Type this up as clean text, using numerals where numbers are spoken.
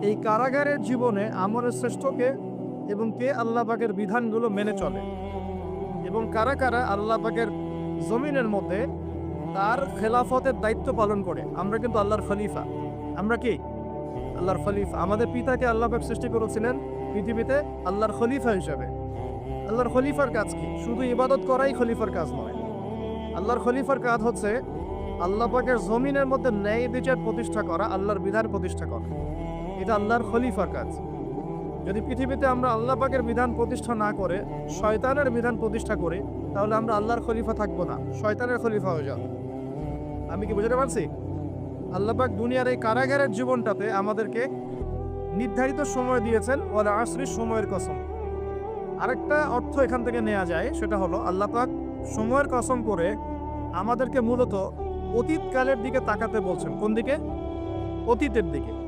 এই কারাগারের জীবনে আমলের শ্রেষ্ঠকে এবং কে আল্লাহ পাকের বিধানগুলো মেনে চলে এবং কারা কারা আল্লাহ পাকের জমিনের মধ্যে তার খেলাফতের দায়িত্ব পালন করে। আমরা কিন্তু আল্লাহর খলিফা। আমরা কি আল্লাহর খলিফা? আমাদের পিতাকে আল্লাহ পাক সৃষ্টি করেছিলেন পৃথিবীতে আল্লাহর খলিফা হিসাবে। আল্লাহর খলিফার কাজ কি? শুধু ইবাদত করাই খলিফার কাজ নয়। আল্লাহর খলিফার কাজ হচ্ছে আল্লাহ পাকের জমিনের মধ্যে ন্যায় বিচার প্রতিষ্ঠা করা, আল্লাহর বিধান প্রতিষ্ঠা করা। এটা আল্লাহর খলিফার কাজ। যদি পৃথিবীতে আমরা আল্লাহ পাকের বিধান প্রতিষ্ঠা না করে শয়তানের বিধান প্রতিষ্ঠা করি, তাহলে আমরা আল্লাহর খলিফা থাকবো না, শয়তানের খলিফা হয়ে যাব। আমি কি বুঝতে পারছি? আল্লাহ পাক দুনিয়ার এই কারাগারের জীবনটাতে আমাদেরকে নির্ধারিত সময় দিয়েছেন, ওয়ালা আসরির, সময়ের কসম। আরেকটা অর্থ এখান থেকে নেওয়া যায়, সেটা হলো আল্লাহ পাক সময়ের কসম করে আমাদেরকে মূলত অতীতকালের দিকে তাকাতে বলছেন। কোন দিকে? অতীতের দিকে।